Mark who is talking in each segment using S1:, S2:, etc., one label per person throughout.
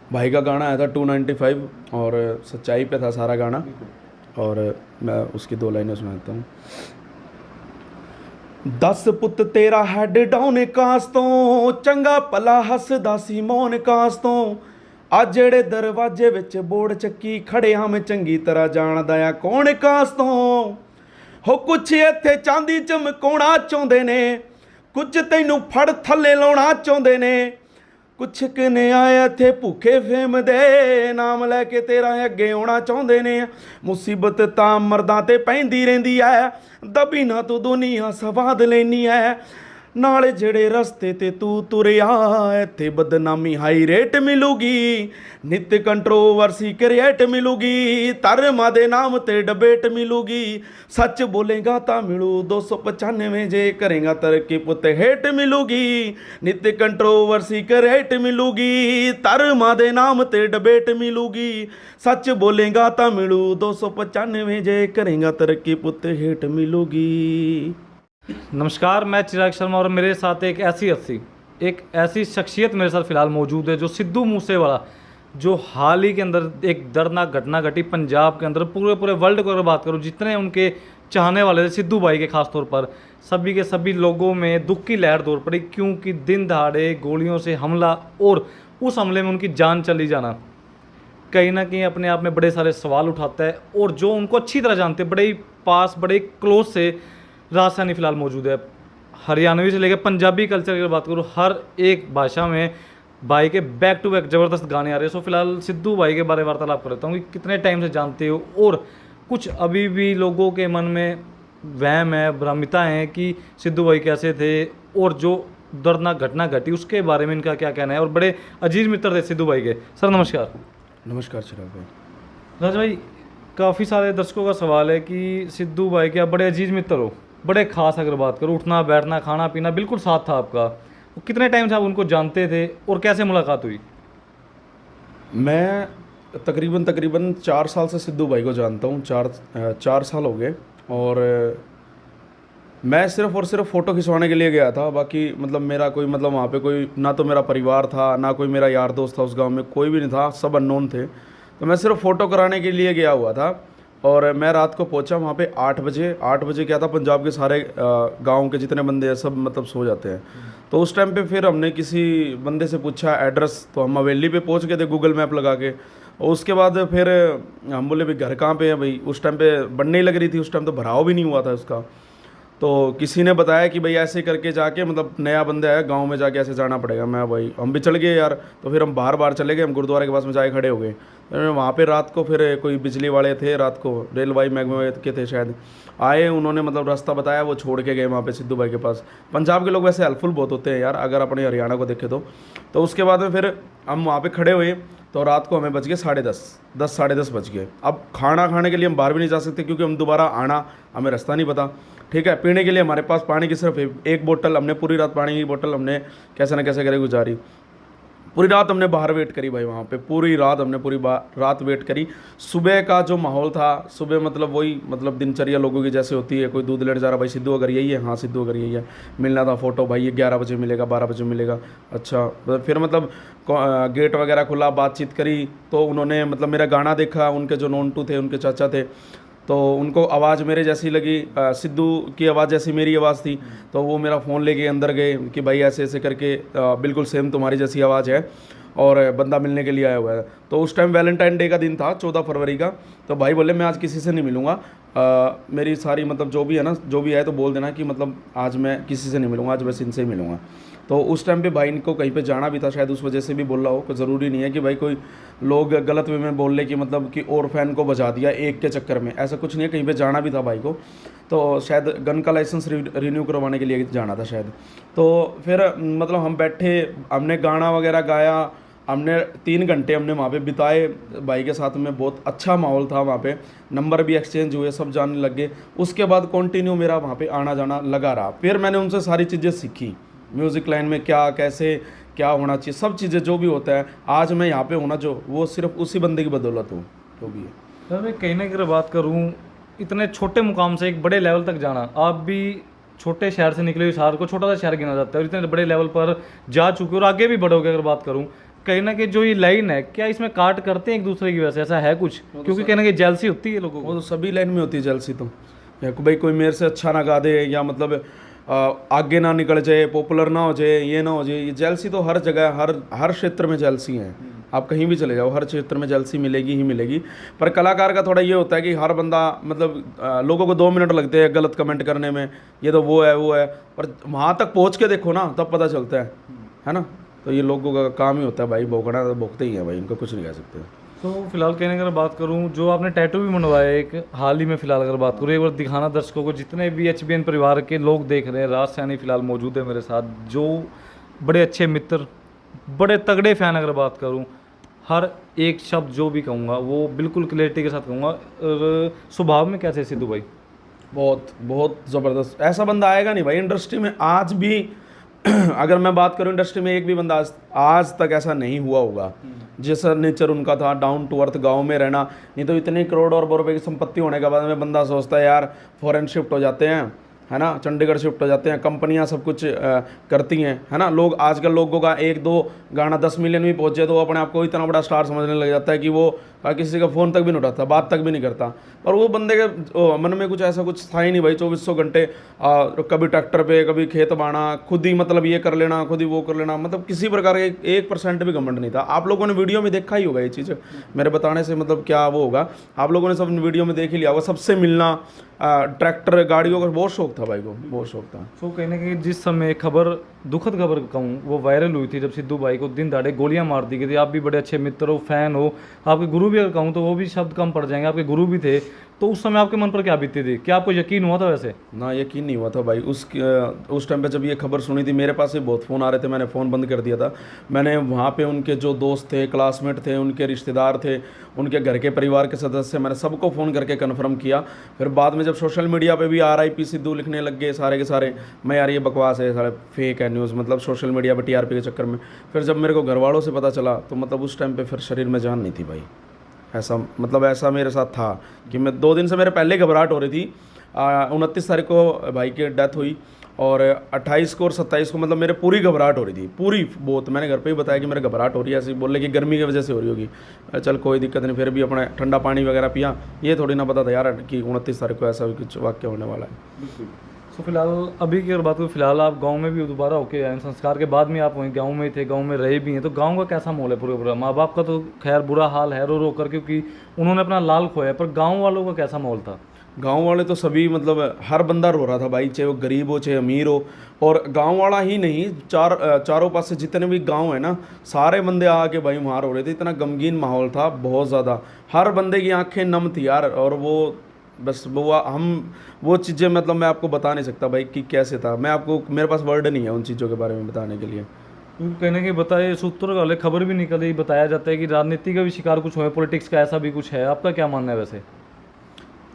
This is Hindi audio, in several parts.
S1: भाई का गाना आया था 295 और सच्चाई पे था सारा गाना। और मैं उसकी दो लाइनें सुनाता हूँ। 10 पुत तेरा हैड डाउन कास तो चंगा भला हसदा सी मौन कास तो आ जेड़े दरवाजे विच बोर्ड ਚੱਕੀ खड़े हम चंगी तरह ਜਾਣਦਾ ਆ कौन कास तो ਹੋ ਕੁਛ ਇੱਥੇ ਚਾਂਦੀ ਚਮਕਾਉਣਾ ਚਾਹੁੰਦੇ ਨੇ ਕੁਝ ਤੈਨੂੰ ਫੜ ਥੱਲੇ ਲਾਉਣਾ ਚਾਹੁੰਦੇ ਨੇ ਕੁਛ ਕਨੇ ਆਏ ਇੱਥੇ ਭੁੱਖੇ ਫੇਮ ਦੇ ਨਾਮ ਲੈ ਕੇ ਤੇਰਾ ਅੱਗੇ ਆਉਣਾ ਚਾਹੁੰਦੇ ਨੇ ਮੁਸੀਬਤ ਤਾਂ ਮਰਦਾਂ ਤੇ ਪੈਂਦੀ ਰਹਿੰਦੀ ਐ ਦਬੀ ਨਾ ਤੂੰ ਦੁਨੀਆ ਸਵਾਦ ਲੈਨੀ ਐ ਨਾਲੇ ਜਿਹੜੇ ਰਸਤੇ ਤੇ ਤੂੰ ਤੁਰਿਆ ਇੱਥੇ ਬਦਨਾਮੀ ਹਾਈ ਰੇਟ ਮਿਲੂਗੀ ਨਿਤ ਕੰਟਰੋਵਰਸੀ ਕ੍ਰੀਏਟ ਮਿਲੂਗੀ ਧਰਮਾਂ ਦੇ ਨਾਮ ਤੇ ਡਿਬੇਟ ਮਿਲੂਗੀ ਸੱਚ ਬੋਲੇਗਾ ਤਾਂ ਮਿਲੂ 295 ਜੇ ਕਰੇਗਾ ਤਰੱਕੀ ਪੁੱਤ ਹੇਟ ਮਿਲੂਗੀ ਨਿਤ ਕੰਟਰੋਵਰਸੀ ਕ੍ਰੀਏਟ ਮਿਲੂਗੀ ਧਰਮਾਂ ਦੇ ਨਾਮ ਤੇ ਡਿਬੇਟ ਮਿਲੂਗੀ ਸੱਚ ਬੋਲੇਗਾ ਤਾਂ ਮਿਲੂ 295 ਜੇ ਕਰੇਗਾ ਤਰੱਕੀ ਪੁੱਤ ਹੇਟ ਮਿਲੂਗੀ।
S2: नमस्कार, मैं चिराग शर्मा और मेरे साथ एक ऐसी शख्सियत मेरे साथ फ़िलहाल मौजूद है जो सिद्धू मूसेवाला, जो हाल ही के अंदर एक दर्दनाक घटना घटी पंजाब के अंदर। पूरे वर्ल्ड को अगर बात करूँ, जितने उनके चाहने वाले थे सिद्धू भाई के ख़ास तौर पर, सभी के सभी लोगों में दुख की लहर दौड़ पड़ी, क्योंकि दिन दहाड़े गोलियों से हमला और उस हमले में उनकी जान चली जाना कहीं ना कहीं अपने आप में बड़े सारे सवाल उठाता है। और जो उनको अच्छी तरह जानते, बड़े पास बड़े क्लोज से राज सैनी फ़िलहाल मौजूद है। हरियाणवी से लेकर पंजाबी कल्चर की बात करूँ, हर एक भाषा में भाई के बैक टू बैक ज़बरदस्त गाने आ रहे हैं। सो फिलहाल सिद्धू भाई के बारे में वार्तालाप कर लेता हूँ कि कितने टाइम से जानते हो और कुछ अभी भी लोगों के मन में वहम है, भ्रमिता है कि सिद्धू भाई कैसे थे और जो दर्दनाक घटना घटी उसके बारे में इनका क्या कहना है। और बड़े अजीज मित्र थे सिद्धू भाई के। सर नमस्कार।
S1: नमस्कार चिराग भाई।
S2: राज भाई, काफ़ी सारे दर्शकों का सवाल है कि सिद्धू भाई के आप बड़े अजीज मित्र हो, बड़े खास अगर बात करो, उठना बैठना खाना पीना बिल्कुल साथ था आपका। वो कितने टाइम से आप उनको जानते थे और कैसे मुलाकात हुई?
S1: मैं तकरीबन 4 साल से सिद्धू भाई को जानता हूँ। चार साल हो गए। और मैं सिर्फ़ और सिर्फ फ़ोटो खिंचवाने के लिए गया था। बाकी मतलब मेरा कोई मतलब वहाँ पे कोई ना तो मेरा परिवार था, ना कोई मेरा यार दोस्त था उस गांव में, कोई भी नहीं था, सब अननोन थे। तो मैं सिर्फ फ़ोटो कराने के लिए गया हुआ था। और मैं रात को पहुंचा वहाँ पे 8 बजे क्या था, पंजाब के सारे गांव के जितने बंदे हैं सब मतलब सो जाते हैं। तो उस टाइम पे फिर हमने किसी बंदे से पूछा एड्रेस, तो हम हवेली पे पहुंच गए थे गूगल मैप लगा के। और उसके बाद फिर हम बोले भाई घर कहाँ पे है भाई। उस टाइम पे बनने ही लग रही थी, उस टाइम तो भराव भी नहीं हुआ था उसका। तो किसी ने बताया कि भाई ऐसे करके जाके मतलब नया बंदा है गांव में, जाके ऐसे जाना पड़ेगा। मैं भाई हम भी चल गए यार। तो फिर हम बाहर चले गए, हम गुरुद्वारे के पास में जाके खड़े हो गए। वहाँ पे रात को फिर कोई बिजली वाले थे, रात को रेलवाई महकमे के थे शायद, आए, उन्होंने मतलब रास्ता बताया, वो छोड़ के गए वहाँ पे सिद्धू भाई के पास। पंजाब के लोग वैसे हेल्पफुल बहुत होते हैं यार, अगर अपने हरियाणा को देखें तो उसके बाद में फिर हम वहाँ पे खड़े हुए। तो रात को हमें बज गए 10:30 साढ़े 10 बज गए। अब खाना खाने के लिए हम बाहर भी नहीं जा सकते क्योंकि हम दोबारा आना, हमें रास्ता नहीं पता। ठीक है, पीने के लिए हमारे पास पानी की सिर्फ एक बोतल, हमने पूरी रात पानी की बोतल हमने कैसे ना कैसे करके गुजारी। पूरी रात हमने बाहर वेट करी भाई, वहाँ पे पूरी रात हमने रात वेट करी। सुबह का जो माहौल था, सुबह मतलब वही मतलब दिनचर्या लोगों की जैसे होती है, कोई दूध लेने जा रहा, भाई सिद्धू अगर यही है, हाँ सिद्धू अगर यही है, मिलना था फ़ोटो भाई, ये 11 बजे मिलेगा, 12 बजे मिलेगा। अच्छा, फिर मतलब गेट वगैरह खुला, बातचीत करी। तो उन्होंने मतलब मेरा गाना देखा, उनके जो नॉन टू थे, उनके चाचा थे, तो उनको आवाज़ मेरे जैसी लगी, सिद्धू की आवाज़ जैसी मेरी आवाज़ थी। तो वो मेरा फ़ोन लेके अंदर गए कि भाई ऐसे ऐसे करके बिल्कुल सेम तुम्हारी जैसी आवाज़ है और बंदा मिलने के लिए आया हुआ है। तो उस टाइम वैलेंटाइन डे का दिन था, 14 फरवरी का। तो भाई बोले मैं आज किसी से नहीं मिलूँगा, मेरी सारी मतलब जो भी है ना, जो भी है तो बोल देना कि मतलब आज मैं किसी से नहीं मिलूँगा, आज बस इनसे ही मिलूँगा। तो उस टाइम पे भाई इनको कहीं पे जाना भी था, शायद उस वजह से भी बोल रहा हो। कोई ज़रूरी नहीं है कि भाई कोई लोग गलत वे में बोल ले कि मतलब कि और फैन को बजा दिया एक के चक्कर में, ऐसा कुछ नहीं है। कहीं पे जाना भी था भाई को, तो शायद गन का लाइसेंस रिन्यू करवाने के लिए जाना था शायद। तो फिर मतलब हम बैठे, हमने गाना वगैरह गाया, हमने 3 घंटे हमने वहाँ पे बिताए भाई के साथ में। बहुत अच्छा माहौल था वहाँ पे, नंबर भी एक्सचेंज हुए, सब जानने लग गए। उसके बाद कंटिन्यू मेरा वहाँ पे आना जाना लगा रहा। फिर मैंने उनसे सारी चीज़ें सीखी, म्यूज़िक लाइन में क्या कैसे क्या होना चाहिए, सब चीज़ें जो भी होता है। आज मैं यहाँ पे हूँ ना, जो वो सिर्फ उसी बंदे की बदौलत हूँ जो भी है।
S2: सर मैं कहीं ना अगर बात करूँ, इतने छोटे मुकाम से एक बड़े लेवल तक जाना, आप भी छोटे शहर से निकले हुए, शहर को छोटा सा शहर गिना जाता है और इतने बड़े लेवल पर जा चुके और आगे भी बढ़ोगे अगर बात करूँ, कहीं ना कहीं जो ये लाइन है, क्या इसमें काट करते हैं एक दूसरे की वजह से, ऐसा है कुछ? क्योंकि कहीं ना कहीं जेलसी होती है लोगों
S1: वो
S2: को।
S1: तो सभी लाइन में होती है जेलसी तो, या भाई कोई मेरे से अच्छा ना गा दे, या मतलब आगे ना निकल जाए, पॉपुलर ना हो जाए, ये ना हो जाए, ये जेलसी तो हर जगह, हर क्षेत्र में जेलसी है। आप कहीं भी चले जाओ, हर क्षेत्र में जेलसी मिलेगी ही मिलेगी। पर कलाकार का थोड़ा ये होता है कि हर बंदा मतलब लोगों को 2 मिनट लगते हैं गलत कमेंट करने में, ये तो वो है, पर वहाँ तक पहुँच के देखो ना तब पता चलता है ना। तो ये लोगों का काम ही होता है भाई, भोगना तो भोगते ही है भाई, इनको कुछ नहीं कह सकते।
S2: तो फिलहाल कहने की अगर बात करूं, जो आपने टैटू भी बनवाया एक हाल ही में, फिलहाल अगर बात करूं, एक बार दिखाना दर्शकों को, जितने भी HBN परिवार के लोग देख रहे हैं। राज सैनी फिलहाल मौजूद है मेरे साथ, जो बड़े अच्छे मित्र, बड़े तगड़े फैन। अगर बात करूं, हर एक शब्द जो भी कहूँगा वो बिल्कुल क्लियरिटी के साथ कहूँगा। और स्वभाव में कैसे सिद्धू भाई?
S1: बहुत बहुत ज़बरदस्त, ऐसा बंदा आएगा नहीं भाई इंडस्ट्री में आज भी। अगर मैं बात करूं इंडस्ट्री में, एक भी बंदा आज तक ऐसा नहीं हुआ होगा जैसा नेचर उनका था, डाउन टू अर्थ, गांव में रहना। नहीं तो इतने करोड़ और रुपए की संपत्ति होने के बाद में बंदा सोचता है यार फॉरेन शिफ्ट हो जाते हैं, है ना, चंडीगढ़ शिफ्ट हो जाते हैं, कंपनियां सब कुछ करती हैं, है ना। लोग आजकल लोगों का 1-2 गाना 10 मिलियन भी पहुंचे तो वो अपने आप को इतना बड़ा स्टार समझने लग जाता है कि वो किसी का फ़ोन तक भी नहीं उठाता, बात तक भी नहीं करता। और वो बंदे के मन में कुछ ऐसा कुछ था ही नहीं भाई। 2400 घंटे कभी ट्रैक्टर पे, कभी खेत बाना, खुद ही मतलब ये कर लेना, खुद ही वो कर लेना, मतलब किसी प्रकार के 1% भी घमंड नहीं था। आप लोगों ने वीडियो में देखा ही होगा ये चीज़, मेरे बताने से मतलब क्या वो होगा, आप लोगों ने सब वीडियो में देख ही लिया होगा। सबसे मिलना, ट्रैक्टर गाड़ियों का बहुत शौक था भाई को, बहुत शौक था।
S2: तो कहीं ना कहीं जिस समय खबर, दुखद खबर कहूँ, वो वायरल हुई थी जब सिद्धू भाई को दिन दहाड़े गोलियां मार दी गई थी। आप भी बड़े अच्छे मित्र हो, फैन हो, आपके गुरु भी अगर कहूँ तो वो भी शब्द कम पड़ जाएंगे, आपके गुरु भी थे। तो उस समय आपके मन पर क्या बीती थी? क्या आपको यकीन हुआ था वैसे?
S1: ना यकीन नहीं हुआ था भाई। उस टाइम पे जब ये खबर सुनी थी, मेरे पास भी बहुत फ़ोन आ रहे थे, मैंने फ़ोन बंद कर दिया था। मैंने वहाँ पे उनके जो दोस्त थे, क्लासमेट थे, उनके रिश्तेदार थे, उनके घर के परिवार के सदस्य, मैंने सबको फ़ोन करके कन्फर्म किया। फिर बाद में जब सोशल मीडिया पे भी RIP सिद्धू लिखने लग गए सारे के सारे, मैं यार ये बकवास है, सारे फेक है न्यूज़, मतलब सोशल मीडिया पर TRP के चक्कर में। फिर जब मेरे को घर वालों से पता चला तो मतलब उस टाइम पर फिर शरीर में जान नहीं थी भाई। ऐसा मतलब ऐसा मेरे साथ था कि मैं 2 दिन से मेरे पहले घबराहट हो रही थी। 29 तारीख को भाई की डेथ हुई और 28 को और 27 को मतलब मेरे पूरी घबराहट हो रही थी, पूरी बहुत। मैंने घर पे ही बताया कि मेरे घबराहट हो रही है, ऐसे बोले कि गर्मी की वजह से हो रही होगी। चल कोई दिक्कत नहीं, फिर भी अपना ठंडा पानी वगैरह पिया। ये थोड़ी ना पता था यार कि 29 तारीख को ऐसा कुछ वाक्य होने वाला है।
S2: तो फिलहाल अभी की अगर बात करूँ, फिलहाल आप गांव में भी दोबारा होके आए, संस्कार के बाद में आप वहीं गांव में ही थे, गांव में रहे भी हैं। तो गांव का कैसा माहौल है? पूरा माँ बाप का तो खैर बुरा हाल है, रो रो कर, क्योंकि उन्होंने अपना लाल खोया, पर गांव वालों का कैसा माहौल था?
S1: गांव वाले तो सभी मतलब हर बंदा रो रहा था भाई, चाहे वो गरीब हो चाहे अमीर हो। और गांव वाला ही नहीं, चारों पास से जितने भी गांव है ना, सारे बंदे आके भाई वहाँ रो रहे थे। इतना गमगीन माहौल था, बहुत ज़्यादा। हर बंदे की आंखें नम थी यार। और वो बस वो चीज़ें मतलब मैं आपको बता नहीं सकता भाई कि कैसे था। मैं आपको, मेरे पास वर्ड नहीं है उन चीज़ों के बारे में बताने के लिए।
S2: कहने के बताए सूत्रों वाले खबर भी निकली, बताया जाता है कि राजनीति का भी शिकार कुछ हुए, पॉलिटिक्स का, ऐसा भी कुछ है। आपका क्या मानना है वैसे?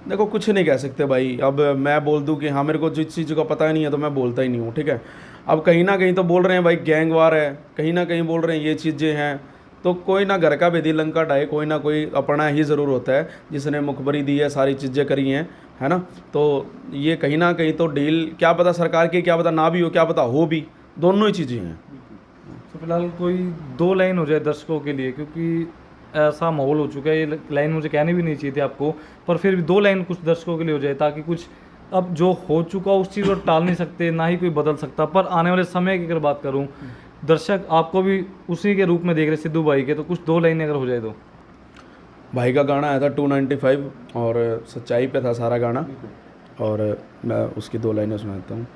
S1: देखो कुछ नहीं कह सकते भाई। अब मैं बोल दूं कि हाँ मेरे को जिस चीज़ का पता ही नहीं है तो मैं बोलता ही नहीं हूँ, ठीक है। अब कहीं ना कहीं तो बोल रहे हैं भाई गैंग वार है, कहीं ना कहीं बोल रहे हैं ये चीज़ें हैं। तो कोई ना घर का बेदी लंका ढाए, कोई ना कोई अपना ही ज़रूर होता है जिसने मुखबरी दी है, सारी चीज़ें करी हैं, है ना। तो ये कहीं ना कहीं तो डील, क्या पता सरकार की, क्या पता ना भी हो, क्या पता हो भी, दोनों ही चीज़ें हैं।
S2: तो फिलहाल कोई 2 लाइन हो जाए दर्शकों के लिए, क्योंकि ऐसा माहौल हो चुका है, ये लाइन मुझे कहनी भी नहीं चाहिए थी आपको, पर फिर भी 2 लाइन कुछ दर्शकों के लिए हो जाए, ताकि कुछ अब जो हो चुका उस चीज़ को टाल नहीं सकते, ना ही कोई बदल सकता। पर आने वाले समय की अगर बात करूं, दर्शक आपको भी उसी के रूप में देख रहे सिद्धू भाई के, तो कुछ 2 लाइनें अगर हो जाए तो?
S1: भाई का गाना आया था 295 और सच्चाई पे था सारा गाना, और मैं उसकी 2 लाइनें सुनाता हूँ।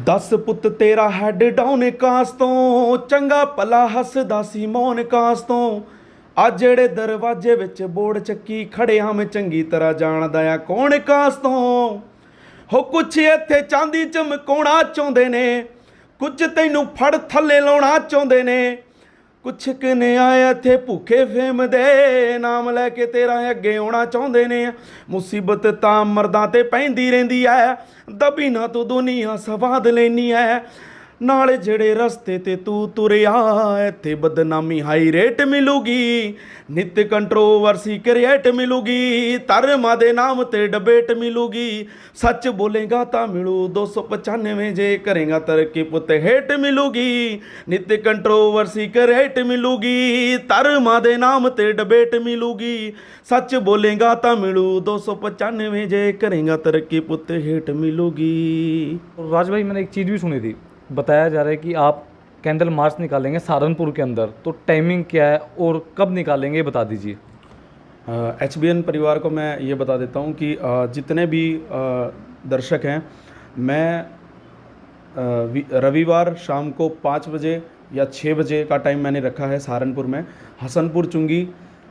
S1: 10 पुत तेरा हैड डाउन कास तो, चंगा भला हसदा सी मौन कास तो, आज जेड़े दरवाजे विच बोर्ड चक्की खड़े हम चंगी तरह जानदा आ कौन कास तो। हो कुछ इत्थे चांदी चमकाउणा चाहुंदे ने, कुछ तैनू फड़ थल्ले लाउणा चाहुंदे ने, कुछ कने आए इत्थे भुखे फेम दे, नाम लैके तेरा अगे आउणा चाहुंदे ने। मुसीबत तां मर्दां ते पैंदी रहिंदी ऐ, दबी ना तू दुनिया स्वाद लैनी ऐ। ਨਾਲੇ ਜਿਹੜੇ ਰਸਤੇ ਤੇ ਤੂੰ ਤੁਰਿਆ ਇੱਥੇ ਬਦਨਾਮੀ ਹਾਈ ਰੇਟ ਮਿਲੂਗੀ ਨਿਤ ਕੰਟਰੋਵਰਸੀ ਕ੍ਰੀਏਟ ਮਿਲੂਗੀ ਧਰਮਾਂ ਦੇ ਨਾਮ ਤੇ ਡਿਬੇਟ ਮਿਲੂਗੀ ਸੱਚ ਬੋਲੇਗਾ ਤਾਂ ਮਿਲੂ 295 ਜੇ ਕਰੇਗਾ ਤਰੱਕੀ ਪੁੱਤ ਹੇਟ ਮਿਲੂਗੀ ਨਿਤ ਕੰਟਰੋਵਰਸੀ ਕ੍ਰੀਏਟ ਮਿਲੂਗੀ ਧਰਮਾਂ ਦੇ ਨਾਮ ਤੇ ਡਿਬੇਟ ਮਿਲੂਗੀ ਸੱਚ ਬੋਲੇਗਾ ਤਾਂ ਮਿਲੂ 295 ਜੇ ਕਰੇਗਾ ਤਰੱਕੀ ਪੁੱਤ ਹੇਟ ਮਿਲੂਗੀ।
S2: और राज भाई मैंने एक चीज़ भी सुनी थी, बताया जा रहा है कि आप कैंडल मार्च निकालेंगे सहारनपुर के अंदर, तो टाइमिंग क्या है और कब निकालेंगे ये बता दीजिए।
S1: HBN परिवार को मैं ये बता देता हूँ कि जितने भी दर्शक हैं, मैं रविवार शाम को 5 बजे या 6 बजे का टाइम मैंने रखा है सहारनपुर में, हसनपुर चुंगी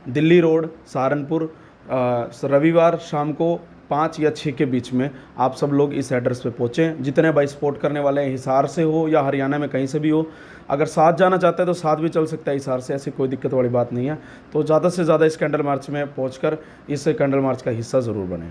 S1: दिल्ली रोड सहारनपुर। रविवार शाम को 5 या 6 के बीच में आप सब लोग इस एड्रेस पे पहुँचें। जितने भाई सपोर्ट करने वाले हैं, हिसार से हो या हरियाणा में कहीं से भी हो, अगर साथ जाना चाहते हैं तो साथ भी चल सकता है हिसार से, ऐसी कोई दिक्कत वाली बात नहीं है। तो ज़्यादा से ज़्यादा इस कैंडल मार्च में पहुँचकर इस कैंडल मार्च का हिस्सा ज़रूर बने।